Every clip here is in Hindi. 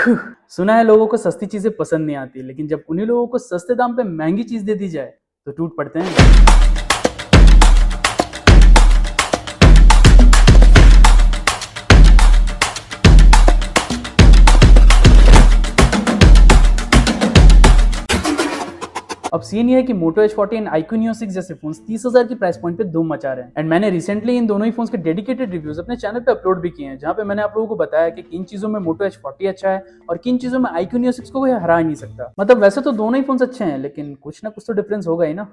सुना है लोगों को सस्ती चीजें पसंद नहीं आती, लेकिन जब उन्हीं लोगों को सस्ते दाम पे महंगी चीज दे दी जाए तो टूट पड़ते हैं। अब सीन ये है कि Moto H40 and iQOO Neo 6 जैसे फोन्स 30,000 की प्राइस पॉइंट पे धूम मचा रहे हैं। एंड मैंने रिसेंटली इन दोनों ही फोन्स के डेडिकेटेड रिव्यूज अपने चैनल पे अपलोड भी किए हैं, जहां पे मैंने आप लोगों को बताया कि किन चीजों में Moto H40 अच्छा है और किन चीजों में iQOO Neo 6 को कोई हरा नहीं सकता। मतलब वैसे तो दोनों ही फोन्स अच्छे हैं, लेकिन कुछ ना कुछ तो डिफरेंस होगा ही ना।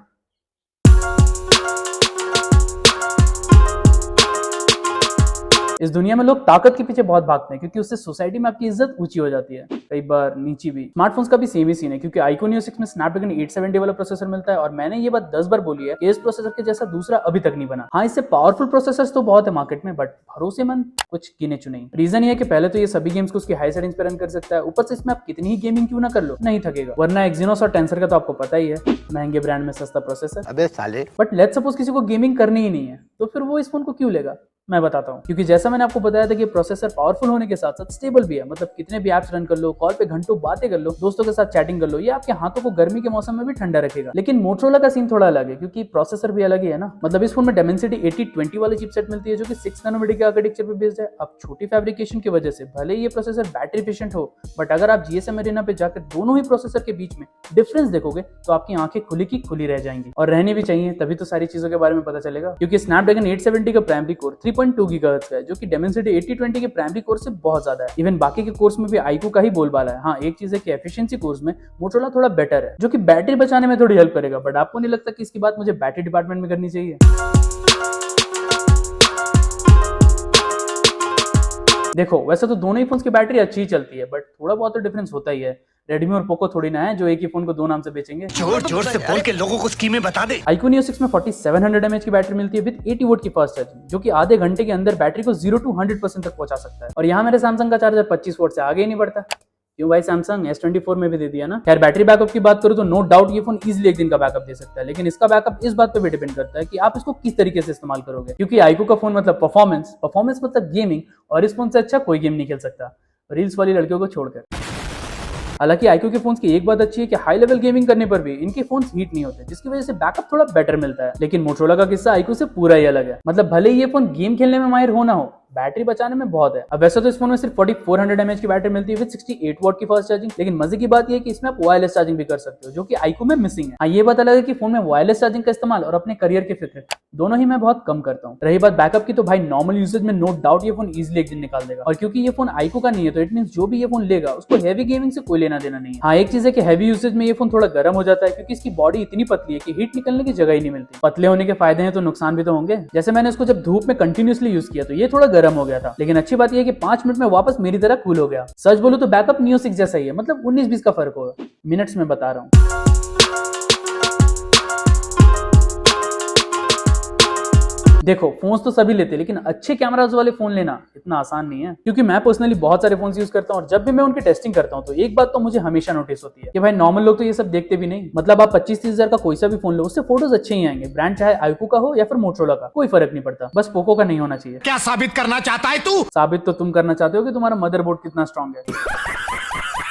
इस दुनिया में लोग ताकत के पीछे बहुत भागते हैं, क्योंकि उससे सोसाइटी में आपकी इज्जत ऊंची हो जाती है, कई बार नीची भी। स्मार्टफोन्स का भी सेम ही सीन है, क्योंकि iQOO Neo 6 में स्नैपड्रैगन 870 वाला प्रोसेसर मिलता है, और मैंने ये बात 10 बार बोली है कि इस प्रोसेसर के जैसा दूसरा अभी तक नहीं बना। हाँ, इससे पावरफुल प्रोसेसर्स तो बहुत है मार्केट में, बट भरोसेमंद कुछ गिने चुने। रीजन ये है कि पहले तो ये सभी गेम्स को उसकी हाई सेटिंग्स पे रन कर सकता है, ऊपर से इसमें आप कितनी ही गेमिंग क्यों ना कर लो नहीं थकेगा। वरना एक्सिनोस और टेंसर का तो आपको पता ही है, महंगे ब्रांड में सस्ता प्रोसेसर। अबे साले। बट लेट्स सपोज किसी को गेमिंग करनी ही नहीं है, तो फिर वो इस फोन को क्यों लेगा? मैं बताता हूँ। क्योंकि जैसा मैंने आपको बताया था कि प्रोसेसर पावरफुल होने के साथ साथ स्टेबल भी है। मतलब कितने भी एप्स रन कर लो, कॉल पे घंटों बातें कर लो, दोस्तों के साथ चैटिंग कर लो, ये आपके हाथों को गर्मी के मौसम में भी ठंडा रखेगा। लेकिन मोटरोला का सीन थोड़ा अलग है, क्योंकि प्रोसेसर भी अलग ही है ना। मतलब इस फोन में Dimensity 8020 वाली चिपसेट मिलती है, जो कि 6 नैनोमीटर के आर्किटेक्चर पे बेस्ड है। अब छोटी फैब्रिकेशन की वजह से भले ही ये प्रोसेसर बैटरी एफिशिएंट हो, बट अगर आप GSM एरिना पे जाकर दोनों ही प्रोसेसर के बीच में डिफरेंस देखोगे तो आपकी आंखें खुली की खुली रह जाएंगी। और रहनी भी चाहिए, तभी तो सारी चीजों के बारे में पता चलेगा। क्योंकि स्नैपड्रैगन 870 का प्राइमरी कोर 3.2 गीगाहर्ट्ज है, जो कि Dimensity 8020 के प्राइमरी कोर से बहुत ज्यादा है। इवन बाकी के कोर्स में भी iQOO का ही बोलबाला है। हाँ, एक चीज है कि एफिशिएंसी कोर्स में मोटरोला थोड़ा बेटर है, जो कि बैटरी बचाने में थोड़ी हेल्प करेगा। बट आपको नहीं लगता कि इसकी बात मुझे बैटरी डिपार्टमेंट में करनी चाहिए? देखो, वैसे तो दोनों ही फोन्स की बैटरी अच्छी ही चलती है, बट थोड़ा बहुत तो डिफरेंस होता ही है। रेडमी और पोको थोड़ी ना है जो एक ही फोन को दो नाम से बेचेंगे। जोर जोर से बोल के लोगों को स्कीमें बता दे। iQOO Neo 6 में 4700 mAh की बैटरी मिलती है विद 80 वोट की फास्ट चार्जिंग, जो कि आधे घंटे के अंदर बैटरी को 0 to 100% तक पहुंचा सकता है। और यहाँ मेरे सैमसंग का चार्जर 25 वोट से आगे ही नहीं बढ़ता। क्यों भाई, सैमसंग S24 में भी दे दिया ना। खैर, बैटरी बैकअप की बात करूं तो नो डाउट ये फोन इजीली एक दिन का बैकअप दे सकता है, लेकिन इसका बैकअप इस बात पे भी डिपेंड करता है कि आप इसको किस तरीके से इस्तेमाल करोगे। क्योंकि iQOO का फोन मतलब परफॉर्मेंस मतलब गेमिंग, और इस फोन से अच्छा कोई गेम नहीं खेल सकता, रील्स वाली लड़कियों को छोड़कर। हालांकि iQOO के फोन्स की एक बात अच्छी है कि हाई लेवल गेमिंग करने पर भी इनके फोन्स हीट नहीं होते, जिसकी वजह से बैकअप थोड़ा बेटर मिलता है। लेकिन मोटरोला का किस्सा iQOO से पूरा ही अलग है। मतलब भले ही ये फोन गेम खेलने में माहिर हो ना हो, बैटरी बचाने में बहुत है। अब वैसे तो इस फोन में सिर्फ 4400 mAh की बैटरी मिलती है विद 68 वॉट की फास्ट चार्जिंग, लेकिन मजे की बात यह है कि इसमें आप वायरलेस चार्जिंग भी कर सकते हो, जो कि iQOO में मिसिंग है। हाँ, ये बात अलग है कि फोन में वायरलेस चार्जिंग का इस्तेमाल और अपने करियर के फिक्र दोनों ही मैं बहुत कम करता हूँ। रही बात बैकअप की, तो भाई नॉर्मल यूसेज में नो डाउट ये फोन इजीली एक दिन निकाल देगा। और क्योंकि ये फोन iQOO का नहीं है, तो इट मींस जो भी ये फोन लेगा उसको हैवी गेमिंग से कोई लेना देना नहीं है। हाँ, एक चीज है कि हैवी यूसेज में ये फोन थोड़ा गर्म हो जाता है, क्योंकि इसकी बॉडी इतनी पतली है कि हीट निकलने की जगह ही नहीं मिलती। पतले होने के फायदे हैं तो नुकसान भी तो होंगे। जैसे मैंने इसको जब धूप में कंटिन्यूसली यूज किया तो ये थोड़ा गर्म हो गया था, लेकिन अच्छी बात यह है कि 5 मिनट में वापस मेरी तरह कूल हो गया। सच बोलूं तो बैकअप Neo 6 जैसा ही है, मतलब 19-20 का फर्क होगा। मिनट्स में बता रहा हूँ। देखो, फोन्स तो सभी लेते हैं, लेकिन अच्छे कैमराज वाले फोन लेना इतना आसान नहीं है। क्योंकि मैं पर्सनली बहुत सारे फोन्स यूज करता हूँ, और जब भी मैं उनकी टेस्टिंग करता हूँ तो एक बात तो मुझे हमेशा नोटिस होती है कि भाई नॉर्मल लोग तो ये सब देखते भी नहीं। मतलब आप 25-30 हजार का कोई सा भी फोन लो, उससे फोटोज अच्छे ही आएंगे, ब्रांड चाहे iQOO का हो या फिर मोटरोला का, कोई फर्क नहीं पड़ता। बस पोको का नहीं होना चाहिए। क्या साबित करना चाहता है तू? साबित तो तुम करना चाहते हो कि तुम्हारा मदरबोर्ड कितना स्ट्रॉन्ग है।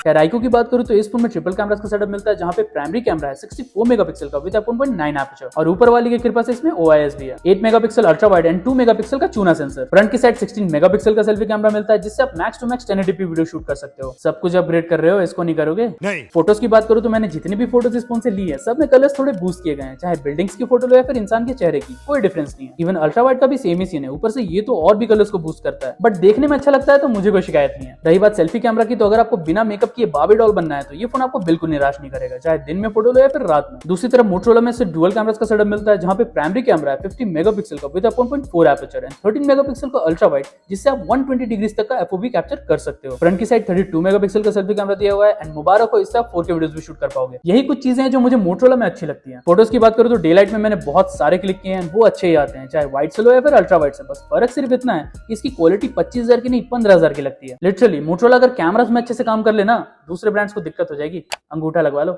खैर, iQOO की बात करूं तो इस फोन में ट्रिपल कैमरास का सेटअप मिलता है, जहां पे प्राइमरी कैमरा है 64 मेगापिक्सल का विद 1.9 एपर्चर, और ऊपर वाली की कृपा से इसमें OIS भी है। 8 megapixel ultra wide and 2 megapixel का चूना सेंसर। फ्रंट की साइड 16 मेगापिक्सल का सेल्फी कैमरा मिलता है, जिससे आप max to max 1080p video shoot कर सकते हो। सब कुछ अपग्रेड कर रहे हो, इसको नहीं करोगे? नहीं। फोटोज की बात करूं तो मैंने जितनी भी फोटोज इस फोन से ली है, सब में कलर्स थोड़े बूस्ट किए गए हैं, चाहे बिल्डिंग्स की फोटो लो या फिर इंसान के चेहरे की, कोई डिफरेंस नहीं है। इवन अल्ट्रा वाइड का भी सेम ही सीन है, ऊपर से ये तो और भी कलर्स को बूस्ट करता है। बट देखने में अच्छा लगता है तो मुझे कोई शिकायत नहीं है। रही बात सेल्फी कैमरा की, तो अगर आपको बिना मेकअप किए बार्बी डॉल बनना है तो ये फोन आपको बिल्कुल निराश नहीं करेगा, चाहे दिन में फोटो लो या फिर रात में। दूसरी तरफ मोटरोला में सिर्फ डुअल कैमरास का सेटअप मिलता है, जहां पे प्राइमरी कैमरा है 50 मेगापिक्सल का विद 1.4 एपर्चर एंड 13 मेगापिक्सल का अल्ट्रा वाइड, जिससे आप 120 डिग्री तक का FOV कैप्चर कर सकते हो। फ्रंट की साइड 32 मेगापिक्सल का सेल्फी कैमरा दिया हुआ है, एंड मुबारक हो, इससे आप 4K वीडियोस भी शूट कर पाओगे। यही कुछ चीजें हैं जो मुझे मोटरोला में अच्छी लगती हैं। फोटोज की बात करूं तो डे लाइट में मैंने बहुत सारे क्लिक किए हैं, वो अच्छे ही आते हैं, चाहे वाइड से लो या फिर अल्ट्रा वाइड से। बस फर्क सिर्फ इतना है कि इसकी क्वालिटी 25,000 की नहीं 15,000 की लगती है। लिटरली मोटरोला अगर कैमरास में अच्छे से काम कर लेना, दूसरे ब्रांड्स को दिक्कत हो जाएगी, अंगूठा लगवा लो।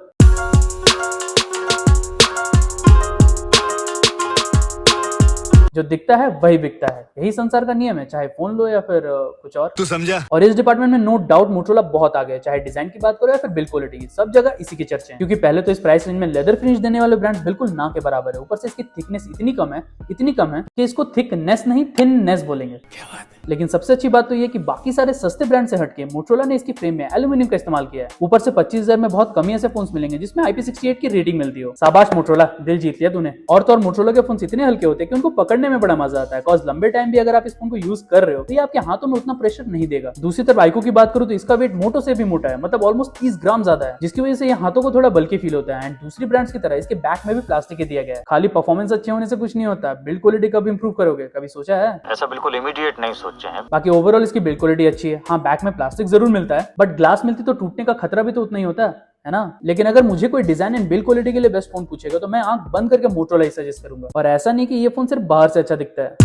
जो दिखता है वही बिकता है, यही संसार का नियम है, चाहे फोन लो या फिर कुछ और। तू समझा? और इस डिपार्टमेंट में नो डाउट मोटोरोला बहुत आगे है, चाहे डिजाइन की बात करो या फिर बिल्ड क्वालिटी की, सब जगह इसी की चर्चे हैं। क्योंकि पहले तो इस प्राइस रेंज में लेदर फिनिश देने वाले ब्रांड बिल्कुल ना के बराबर है, ऊपर से इसकी थिकनेस इतनी कम है कि इसको थिकनेस नहीं थिननेस बोलेंगे। क्या बात है? लेकिन सबसे अच्छी बात तो ये कि बाकी सारे सस्ते ब्रांड से हटके मोटोरोला ने इसकी फ्रेम में एल्यूमिनियम का इस्तेमाल किया है। ऊपर से 25,000 में बहुत कम ही ऐसे फोन्स मिलेंगे जिसमें IP68 की रेटिंग मिलती हो। शाबाश मोटोरोला, दिल जीत लिया तूने। और तो और मोटोरोला के फोन इतने हल्के होते हैं कि उनको पकड़ने में बड़ा मजा आता है, कॉज लंबे टाइम भी अगर आप इस फोन को यूज कर रहे हो तो ये आपके हाथों में उतना प्रेशर नहीं देगा। दूसरी तरफ आइको की बात करूं तो इसका वेट मोटो से भी मोटा है, मतलब ऑलमोस्ट 30 ग्राम ज्यादा है, जिसकी वजह से ये हाथों को थोड़ा बल्कि फील होता है। एंड दूसरी ब्रांड्स की तरह इसके बैक में भी प्लास्टिक ही दिया गया है। खाली परफॉर्मेंस अच्छे होने से कुछ नहीं होता, बिल्ड क्वालिटी कब इंप्रूव करोगे, कभी सोचा है? ऐसा बिल्कुल इमीडिएट नहीं सोचे हैं। बाकी ओवरऑल इसकी बिल्ड क्वालिटी अच्छी है। हाँ, बैक में प्लास्टिक जरूर मिलता है, बट ग्लास मिलती तो टूटने का खतरा भी तो उतना ही होता है ना। लेकिन अगर मुझे कोई डिजाइन एंड बिल्ड क्वालिटी के लिए बेस्ट फोन पूछेगा तो मैं आंख बंद करके मोटोरोला ही सजेस्ट करूंगा। और ऐसा नहीं कि ये फोन सिर्फ बाहर से अच्छा दिखता है,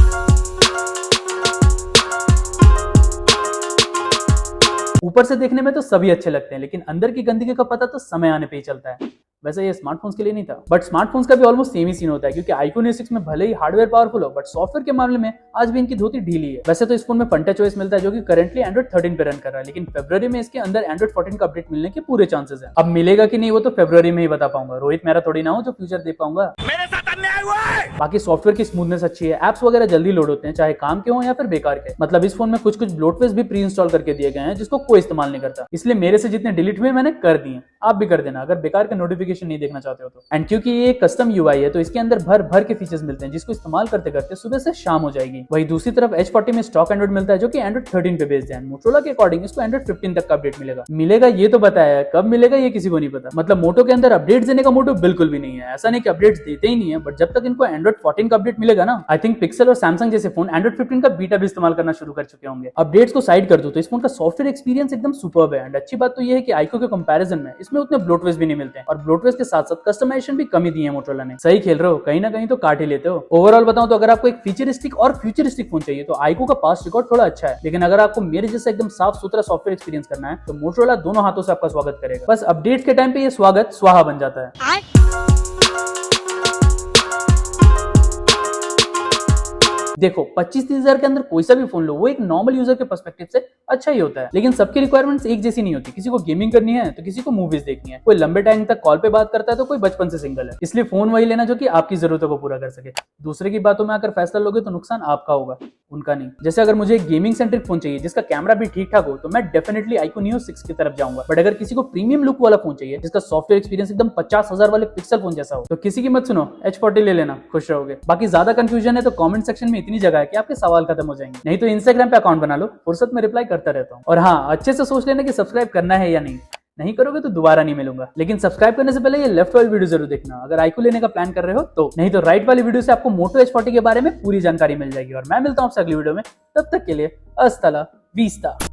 ऊपर से देखने में तो सभी अच्छे लगते हैं, लेकिन अंदर की गंदगी का पता तो समय आने पे ही चलता है। वैसे ये स्मार्टफोन्स के लिए नहीं था, बट स्मार्टफोन्स का भी ऑलमोस्ट सेम ही सीन होता है, क्योंकि आईक्यू Neo 6 में भले ही हार्डवेयर पावरफुल हो, बट सॉफ्टवेयर के मामले में आज भी इनकी धोती ढीली है। वैसे तो इस फोन में पंटा OS मिलता है जो कि करंटली Android 13 पे रन कर रहा है, लेकिन फरवरी में इसके अंदर Android 14 का अपडेट मिलने के पूरे चांसेस हैं। अब मिलेगा कि नहीं वो तो फरवरी में ही बता पाऊंगा, रोहित मेरा थोड़ी ना हो जो फ्यूचर दे पाऊंगा। मेरे साथ अन्याय हुआ है। बाकी सॉफ्टवेयर की स्मूथनेस अच्छी है, एप्स वगैरह जल्दी लोड होते हैं, चाहे काम के हो या फिर बेकार के। मतलब इस फोन में कुछ ब्लोटवेयर भी प्री इंस्टॉल करके दिए गए हैं जिसको कोई इस्तेमाल नहीं करता, इसलिए मेरे से जितने डिलीट हुए मैंने कर दिए, आप भी कर देना अगर बेकार के नोटिफिकेशन नहीं देखना चाहते हो तो। एंड क्योंकि ये कस्टम UI है तो इसके अंदर भर के फीचर्स मिलते हैं जिसको इस्तेमाल करते करते सुबह से शाम हो जाएगी। वही दूसरी तरफ H40 में स्टॉक एंड्रॉइड मिलता है जो कि Android 13 पे बेस्ड है। मोटोरोला के अकॉर्डिंग इसको Android 15 तक का अपडेट मिलेगा ये तो बताया है, कब मिलेगा ये किसी को नहीं पता। मतलब मोटो के अंदर अपडेट देने का मोटिव बिल्कुल भी नहीं है, ऐसा नहीं कि अपडेट्स देते ही नहीं है, बट जब तक इनको Android 14 का अपडेट मिलेगा ना, आई थिंक पिक्सल और सैमसंग जैसे फोन Android 15 का बीटा भी इस्तेमाल करना शुरू कर चुके होंगे। अपडेट्स को साइड कर दो तो इस फोन का सॉफ्टवेयर एक्सपीरियंस एकदम सुपर्ब है। एंड अच्छी बात तो ये है कि आइको के कंपैरिजन में इसमें उतने ब्लोटवेयर भी नहीं मिलते हैं, और ब्लोटवेयर के साथ साथ कस्टमाइजेशन भी कमी दी है मोटोरोला ने। सही खेल रहे हो, कहीं ना कहीं तो काट ही लेते हो। ओवरऑल बताऊं तो अगर आपको एक फीचरिस्टिक और फ्यूचरिस्टिक फोन चाहिए तो आइको का पास्ट रिकॉर्ड थोड़ा अच्छा है, लेकिन अगर आपको मेरे जैसा एकदम साफ सुथरा सॉफ्टवेयर एक्सपीरियंस करना है तो मोटोरोला दोनों हाथों से आपका स्वागत करेगा। बस अपडेट के टाइम पे ये स्वागत स्वाहा बन जाता है। देखो 25-30 हजार के अंदर कोई सा भी फोन लो, वो एक नॉर्मल यूजर के पर्सपेक्टिव से अच्छा ही होता है, लेकिन सबकी रिक्वायरमेंट्स एक जैसी नहीं होती। किसी को गेमिंग करनी है तो किसी को मूवीज देखनी है, कोई लंबे टाइम तक कॉल पे बात करता है तो कोई बचपन से सिंगल है। इसलिए फोन वही लेना जो कि आपकी जरूरतों को पूरा कर सके। दूसरे की बातों में आकर फैसला लोगे तो नुकसान आपका होगा, उनका नहीं। जैसे अगर मुझे एक गेमिंग सेंट्रिक फोन चाहिए जिसका कैमरा भी ठीक ठाक हो तो मैं डेफिनेटली आइको Neo 6 की तरफ जाऊंगा, बट अगर किसी को प्रीमियम लुक वाला फोन चाहिए जिसका सॉफ्टवेयर एक्सपीरियंस एकदम 50,000 वाले पिक्सल फोन जैसा हो तो किसी की मत सुनो, H40 ले लेना, खुश रहोगे। बाकी ज्यादा कंफ्यूजन है तो कमेंट सेक्शन में इतनी जगह है कि आपके सवाल खत्म हो जाएंगे, नहीं तो इंस्टाग्राम पे अकाउंट बना लो, फुर्सत में रिप्लाई करता रहता हूँ। और हाँ, अच्छे से सोच लेना कि सब्सक्राइब करना है या नहीं करोगे तो दोबारा नहीं मिलूंगा। लेकिन सब्सक्राइब करने से पहले ये लेफ्ट वाली वीडियो जरूर देखना अगर आइको लेने का प्लान कर रहे हो तो, नहीं तो राइट वाली वीडियो से आपको मोटो H40 के बारे में पूरी जानकारी मिल जाएगी। और मैं मिलता हूं आपसे अगली वीडियो में, तब तक के लिए अस्सलाम वालेकुम।